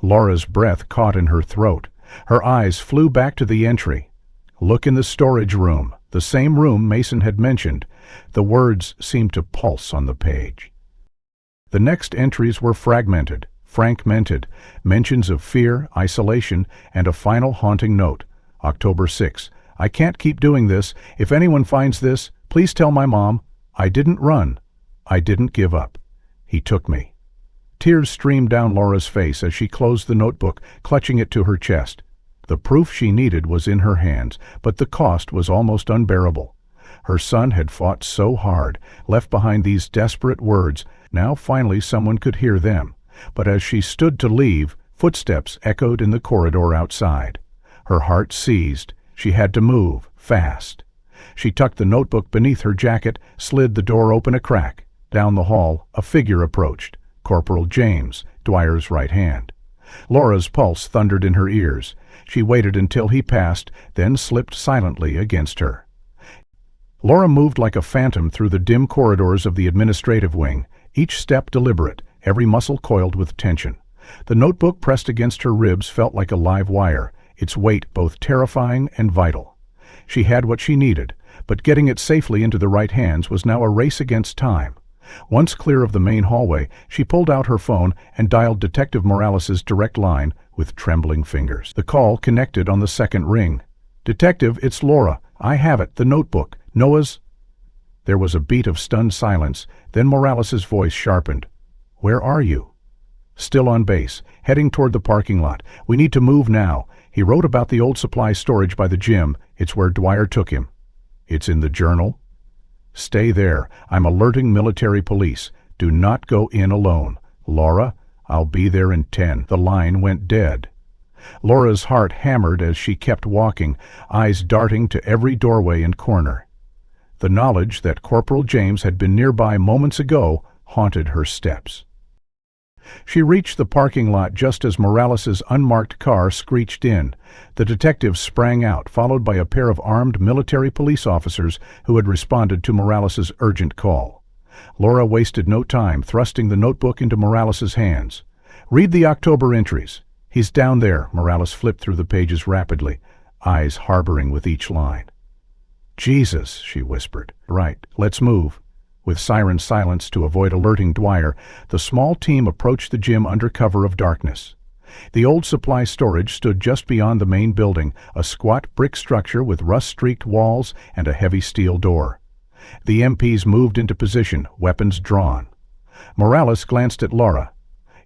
Laura's breath caught in her throat. Her eyes flew back to the entry. Look in the storage room, the same room Mason had mentioned. The words seemed to pulse on the page. The next entries were fragmented. Fragmented, mentions of fear, isolation, and a final haunting note. October 6. I can't keep doing this. If anyone finds this, please tell my mom. I didn't run. I didn't give up. He took me. Tears streamed down Laura's face as she closed the notebook, clutching it to her chest. The proof she needed was in her hands, but the cost was almost unbearable. Her son had fought so hard, left behind these desperate words. Now finally someone could hear them. But as she stood to leave, footsteps echoed in the corridor outside. Her heart seized. She had to move, fast. She tucked the notebook beneath her jacket, slid the door open a crack. Down the hall, a figure approached. Corporal James, Dwyer's right hand. Laura's pulse thundered in her ears. She waited until he passed, then slipped silently against her. Laura moved like a phantom through the dim corridors of the administrative wing, each step deliberate, every muscle coiled with tension. The notebook pressed against her ribs felt like a live wire, its weight both terrifying and vital. She had what she needed, but getting it safely into the right hands was now a race against time. Once clear of the main hallway, she pulled out her phone and dialed Detective Morales' direct line with trembling fingers. The call connected on the second ring. "Detective, it's Laura. I have it, the notebook. Noah's—" There was a beat of stunned silence, then Morales' voice sharpened. "Where are you?" "Still on base, heading toward the parking lot. We need to move now. He wrote about the old supply storage by the gym. It's where Dwyer took him." "It's in the journal?" "Stay there. I'm alerting military police. Do not go in alone. Laura, I'll be there in 10. The line went dead. Laura's heart hammered as she kept walking, eyes darting to every doorway and corner. The knowledge that Corporal James had been nearby moments ago haunted her steps. She reached the parking lot just as Morales' unmarked car screeched in. The detective sprang out, followed by a pair of armed military police officers who had responded to Morales' urgent call. Laura wasted no time thrusting the notebook into Morales's hands. "Read the October entries." "He's down there." Morales flipped through the pages rapidly, eyes harboring with each line. "Jesus," she whispered. "Right, let's move." With siren silence to avoid alerting Dwyer, the small team approached the gym under cover of darkness. The old supply storage stood just beyond the main building, a squat brick structure with rust-streaked walls and a heavy steel door. The MPs moved into position, weapons drawn. Morales glanced at Laura.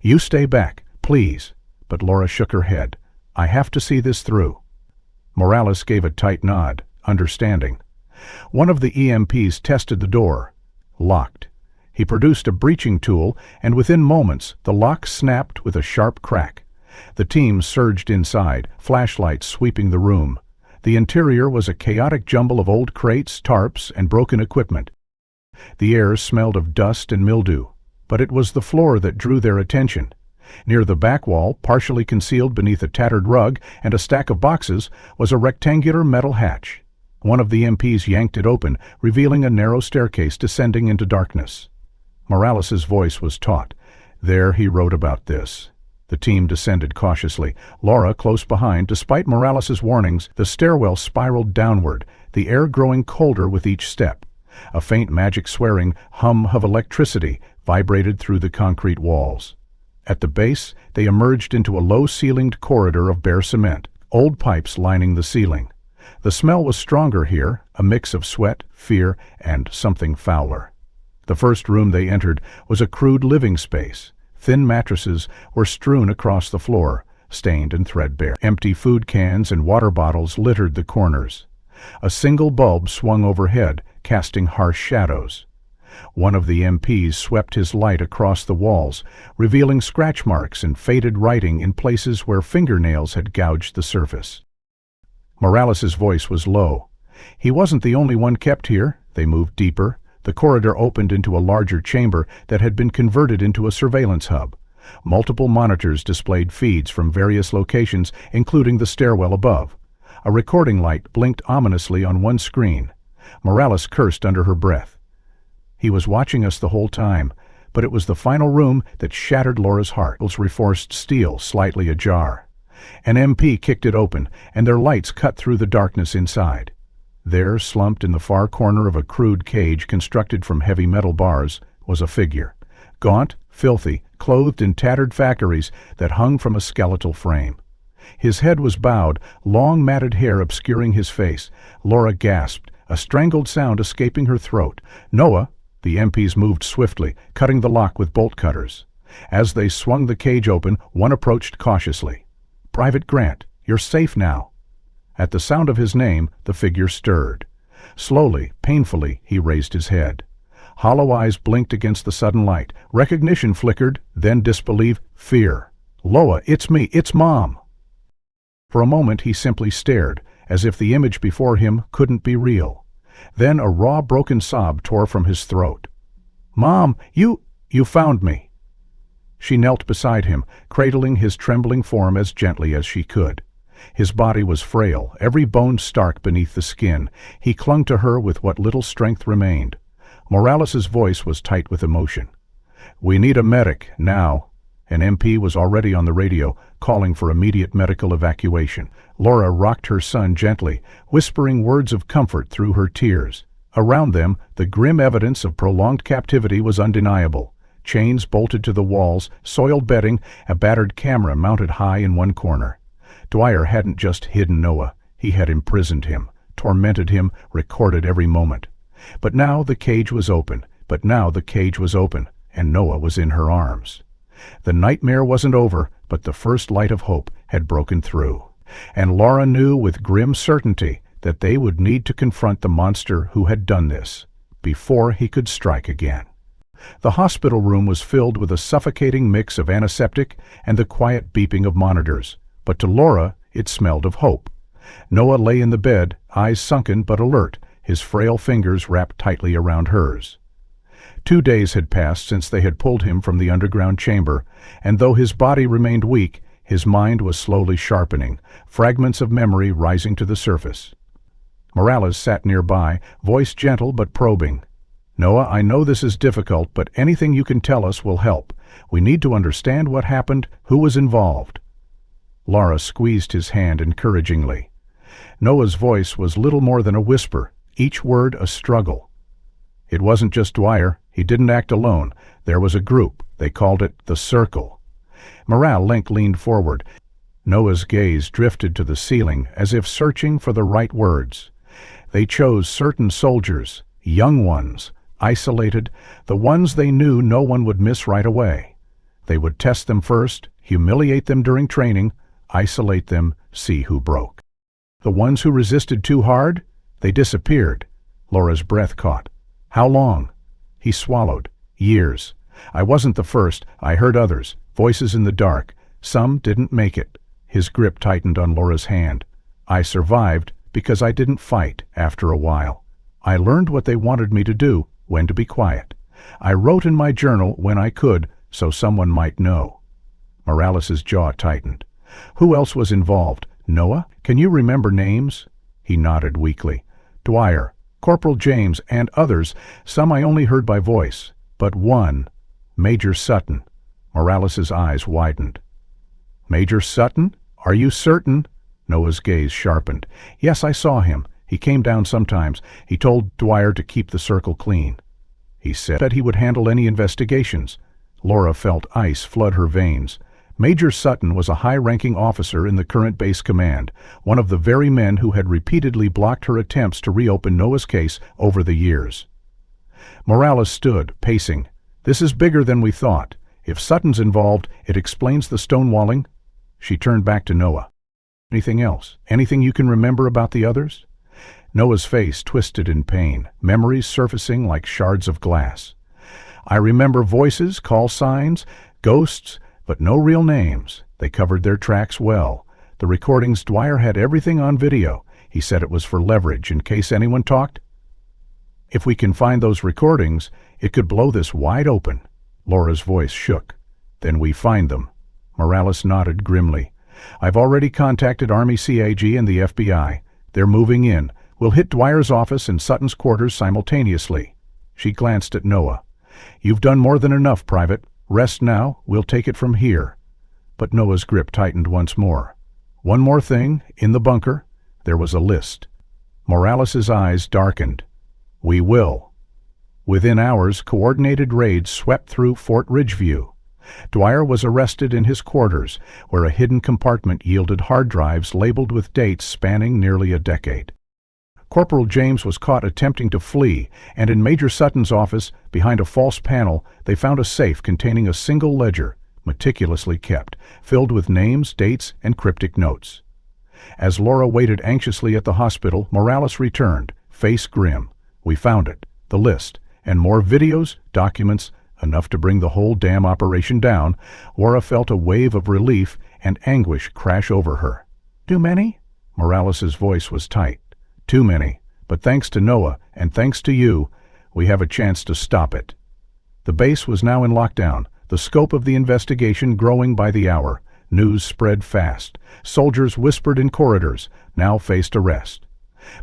"You stay back, please." But Laura shook her head. "I have to see this through." Morales gave a tight nod, understanding. One of the EMPs tested the door. Locked. He produced a breaching tool, and within moments the lock snapped with a sharp crack. The team surged inside, flashlights sweeping the room. The interior was a chaotic jumble of old crates, tarps, and broken equipment. The air smelled of dust and mildew, but it was the floor that drew their attention. Near the back wall, partially concealed beneath a tattered rug and a stack of boxes, was a rectangular metal hatch. One of the MPs yanked it open, revealing a narrow staircase descending into darkness. Morales's voice was taut. There he wrote about this. The team descended cautiously, Laura close behind. Despite Morales's warnings, the stairwell spiraled downward, the air growing colder with each step. A faint magic swearing hum of electricity vibrated through the concrete walls. At the base, they emerged into a low-ceilinged corridor of bare cement, old pipes lining the ceiling. The smell was stronger here, a mix of sweat, fear, and something fouler. The first room they entered was a crude living space. Thin mattresses were strewn across the floor, stained and threadbare. Empty food cans and water bottles littered the corners. A single bulb swung overhead, casting harsh shadows. One of the MPs swept his light across the walls, revealing scratch marks and faded writing in places where fingernails had gouged the surface. Morales's voice was low. He wasn't the only one kept here. They moved deeper. The corridor opened into a larger chamber that had been converted into a surveillance hub. Multiple monitors displayed feeds from various locations, including the stairwell above. A recording light blinked ominously on one screen. Morales cursed under her breath. He was watching us the whole time, but it was the final room that shattered Laura's heart. It was reinforced steel, slightly ajar. An MP kicked it open, and their lights cut through the darkness inside. There, slumped in the far corner of a crude cage constructed from heavy metal bars, was a figure. Gaunt, filthy, clothed in tattered factories that hung from a skeletal frame. His head was bowed, long matted hair obscuring his face. Laura gasped, a strangled sound escaping her throat. "Noah!" The MPs moved swiftly, cutting the lock with bolt cutters. As they swung the cage open, one approached cautiously. "Private Grant, you're safe now." At the sound of his name, the figure stirred. Slowly, painfully, he raised his head. Hollow eyes blinked against the sudden light. Recognition flickered, then disbelief, fear. "Loa, it's me, it's Mom!" For a moment he simply stared, as if the image before him couldn't be real. Then a raw, broken sob tore from his throat. "Mom, you found me!" She knelt beside him, cradling his trembling form as gently as she could. His body was frail, every bone stark beneath the skin. He clung to her with what little strength remained. Morales's voice was tight with emotion. "We need a medic, now." An MP was already on the radio, calling for immediate medical evacuation. Laura rocked her son gently, whispering words of comfort through her tears. Around them, the grim evidence of prolonged captivity was undeniable. Chains bolted to the walls, soiled bedding, a battered camera mounted high in one corner. Dwyer hadn't just hidden Noah, he had imprisoned him, tormented him, recorded every moment. But now the cage was open, and Noah was in her arms. The nightmare wasn't over, but the first light of hope had broken through. And Laura knew with grim certainty that they would need to confront the monster who had done this, before he could strike again. The hospital room was filled with a suffocating mix of antiseptic and the quiet beeping of monitors. But to Laura, it smelled of hope. Noah lay in the bed, eyes sunken but alert, his frail fingers wrapped tightly around hers. 2 days had passed since they had pulled him from the underground chamber, and though his body remained weak, his mind was slowly sharpening, fragments of memory rising to the surface. Morales sat nearby, voice gentle but probing. Noah, I know this is difficult, but anything you can tell us will help. We need to understand what happened, who was involved. Laura squeezed his hand encouragingly. Noah's voice was little more than a whisper, each word a struggle. It wasn't just Dwyer. He didn't act alone. There was a group. They called it the Circle. Morale Link leaned forward. Noah's gaze drifted to the ceiling as if searching for the right words. They chose certain soldiers, young ones, isolated, the ones they knew no one would miss right away. They would test them first, humiliate them during training, isolate them, see who broke. The ones who resisted too hard, they disappeared. Laura's breath caught. How long? He swallowed. Years. I wasn't the first. I heard others, voices in the dark. Some didn't make it. His grip tightened on Laura's hand. I survived because I didn't fight after a while. I learned what they wanted me to do, when to be quiet. I wrote in my journal when I could, so someone might know. Morales's jaw tightened. Who else was involved? Noah? Can you remember names? He nodded weakly. Dwyer, Corporal James, and others. Some I only heard by voice. But one, Major Sutton. Morales's eyes widened. Major Sutton? Are you certain? Noah's gaze sharpened. Yes, I saw him. He came down sometimes. He told Dwyer to keep the circle clean. He said that he would handle any investigations. Laura felt ice flood her veins. Major Sutton was a high-ranking officer in the current base command, one of the very men who had repeatedly blocked her attempts to reopen Noah's case over the years. Morales stood, pacing. This is bigger than we thought. If Sutton's involved, it explains the stonewalling. She turned back to Noah. Anything else? Anything you can remember about the others? Noah's face twisted in pain, memories surfacing like shards of glass. I remember voices, call signs, ghosts, but no real names. They covered their tracks well. The recordings, Dwyer had everything on video. He said it was for leverage in case anyone talked. If we can find those recordings, it could blow this wide open. Laura's voice shook. Then we find them. Morales nodded grimly. I've already contacted Army CAG and the FBI. They're moving in. We'll hit Dwyer's office and Sutton's quarters simultaneously. She glanced at Noah. You've done more than enough, Private. Rest now. We'll take it from here. But Noah's grip tightened once more. One more thing. In the bunker, there was a list. Morales's eyes darkened. We will. Within hours, coordinated raids swept through Fort Ridgeview. Dwyer was arrested in his quarters, where a hidden compartment yielded hard drives labeled with dates spanning nearly a decade. Corporal James was caught attempting to flee, and in Major Sutton's office, behind a false panel, they found a safe containing a single ledger, meticulously kept, filled with names, dates, and cryptic notes. As Laura waited anxiously at the hospital, Morales returned, face grim. We found it, the list, and more videos, documents, enough to bring the whole damn operation down. Laura felt a wave of relief and anguish crash over her. Too many? Morales's voice was tight. Too many, but thanks to Noah, and thanks to you, we have a chance to stop it. The base was now in lockdown, the scope of the investigation growing by the hour. News spread fast. Soldiers whispered in corridors, now faced arrest.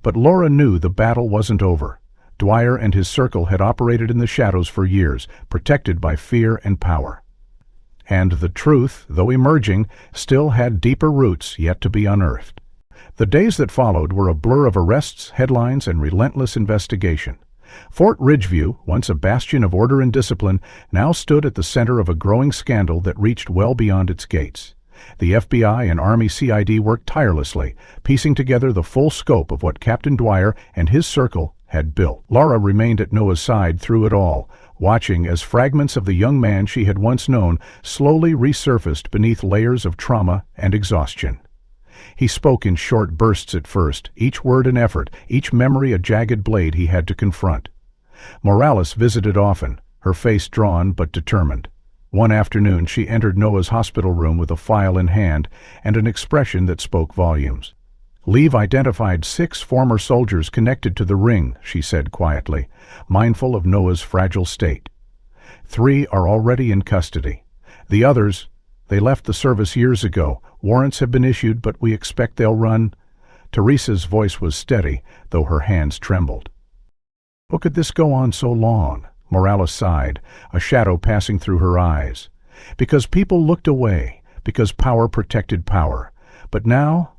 But Laura knew the battle wasn't over. Dwyer and his circle had operated in the shadows for years, protected by fear and power. And the truth, though emerging, still had deeper roots yet to be unearthed. The days that followed were a blur of arrests, headlines, and relentless investigation. Fort Ridgeview, once a bastion of order and discipline, now stood at the center of a growing scandal that reached well beyond its gates. The FBI and Army CID worked tirelessly, piecing together the full scope of what Captain Dwyer and his circle had built. Laura remained at Noah's side through it all, watching as fragments of the young man she had once known slowly resurfaced beneath layers of trauma and exhaustion. He spoke in short bursts at first, each word an effort, each memory a jagged blade he had to confront. Morales visited often, her face drawn but determined. One afternoon she entered Noah's hospital room with a file in hand and an expression that spoke volumes. Leave identified 6 former soldiers connected to the ring, she said quietly, mindful of Noah's fragile state. 3 are already in custody. The others, they left the service years ago. Warrants have been issued, but we expect they'll run. Teresa's voice was steady, though her hands trembled. How could this go on so long? Morales sighed, a shadow passing through her eyes. Because people looked away, because power protected power. But now,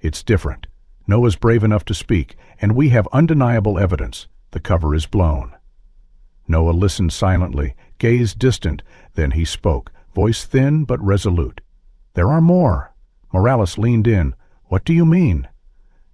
it's different. Noah's brave enough to speak, and we have undeniable evidence. The cover is blown. Noah listened silently, gaze distant, then he spoke, voice thin but resolute. There are more. Morales leaned in. What do you mean?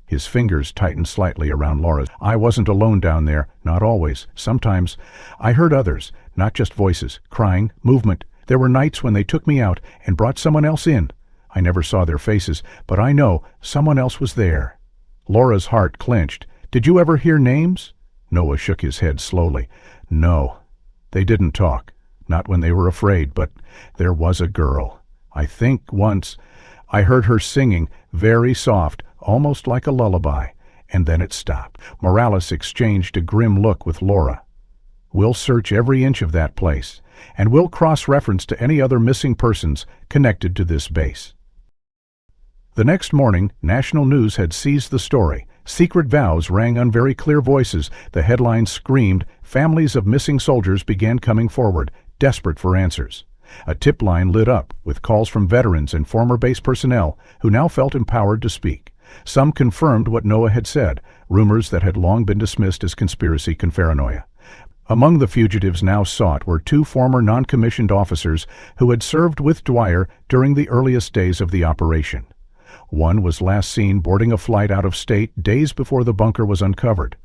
His fingers tightened slightly around Laura's. I wasn't alone down there, not always. Sometimes I heard others, not just voices, crying, movement. There were nights when they took me out and brought someone else in. I never saw their faces, but I know someone else was there. Laura's heart clenched. Did you ever hear names? Noah shook his head slowly. No. They didn't talk. Not when they were afraid, but there was a girl. I think once I heard her singing, very soft, almost like a lullaby, and then it stopped. Morales exchanged a grim look with Laura. We'll search every inch of that place, and we'll cross-reference to any other missing persons connected to this base. The next morning, national news had seized the story. Secret vows rang on very clear voices. The headlines screamed. Families of missing soldiers began coming forward, desperate for answers. A tip line lit up with calls from veterans and former base personnel who now felt empowered to speak. Some confirmed what Noah had said, rumors that had long been dismissed as conspiracy confaranoia. Among the fugitives now sought were two former non-commissioned officers who had served with Dwyer during the earliest days of the operation. One was last seen boarding a flight out of state days before the bunker was uncovered.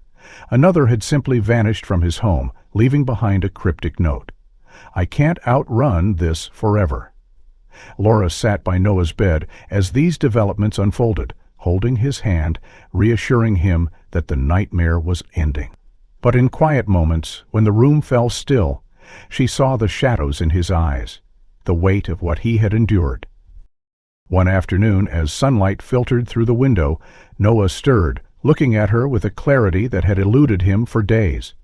Another had simply vanished from his home, leaving behind a cryptic note. I can't outrun this forever. Laura sat by Noah's bed as these developments unfolded, holding his hand, reassuring him that the nightmare was ending. But in quiet moments, when the room fell still, she saw the shadows in his eyes, the weight of what he had endured. One afternoon, as sunlight filtered through the window, Noah stirred, looking at her with a clarity that had eluded him for days.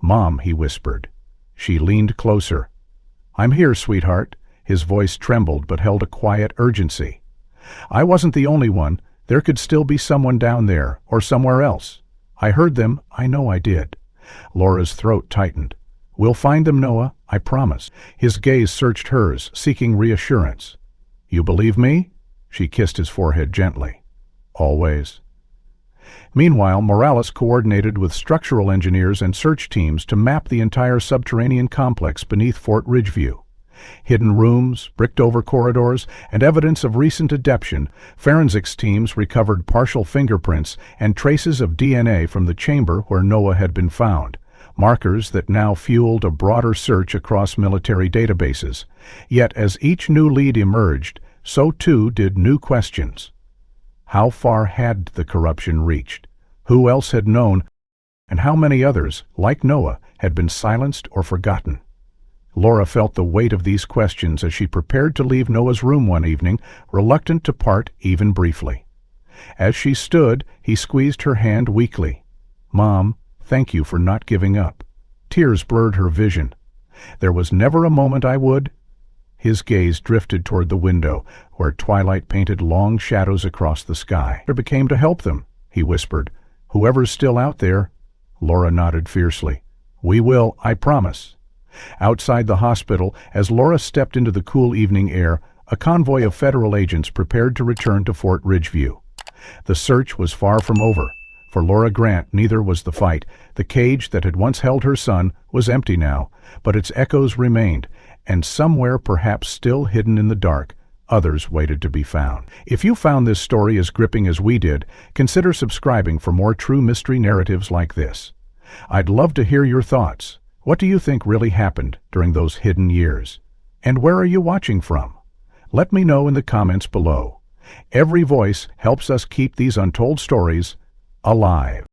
"Mom," he whispered. She leaned closer. "I'm here, sweetheart." His voice trembled but held a quiet urgency. "I wasn't the only one. There could still be someone down there, or somewhere else. I heard them, I know I did." Laura's throat tightened. "We'll find them, Noah, I promise." His gaze searched hers, seeking reassurance. "You believe me?" She kissed his forehead gently. "Always." Meanwhile, Morales coordinated with structural engineers and search teams to map the entire subterranean complex beneath Fort Ridgeview. Hidden rooms, bricked-over corridors, and evidence of recent adeption, forensics teams recovered partial fingerprints and traces of DNA from the chamber where Noah had been found, markers that now fueled a broader search across military databases. Yet as each new lead emerged, so too did new questions. How far had the corruption reached? Who else had known? And how many others, like Noah, had been silenced or forgotten? Laura felt the weight of these questions as she prepared to leave Noah's room one evening, reluctant to part even briefly. As she stood, he squeezed her hand weakly. "Mom, thank you for not giving up." Tears blurred her vision. "There was never a moment I would." His gaze drifted toward the window, where twilight painted long shadows across the sky. "There became to help them," he whispered. "Whoever's still out there." Laura nodded fiercely. "We will, I promise." Outside the hospital, as Laura stepped into the cool evening air, a convoy of federal agents prepared to return to Fort Ridgeview. The search was far from over. For Laura Grant, neither was the fight. The cage that had once held her son was empty now, but its echoes remained, and somewhere, perhaps still hidden in the dark, others waited to be found. If you found this story as gripping as we did, consider subscribing for more true mystery narratives like this. I'd love to hear your thoughts. What do you think really happened during those hidden years? And where are you watching from? Let me know in the comments below. Every voice helps us keep these untold stories alive.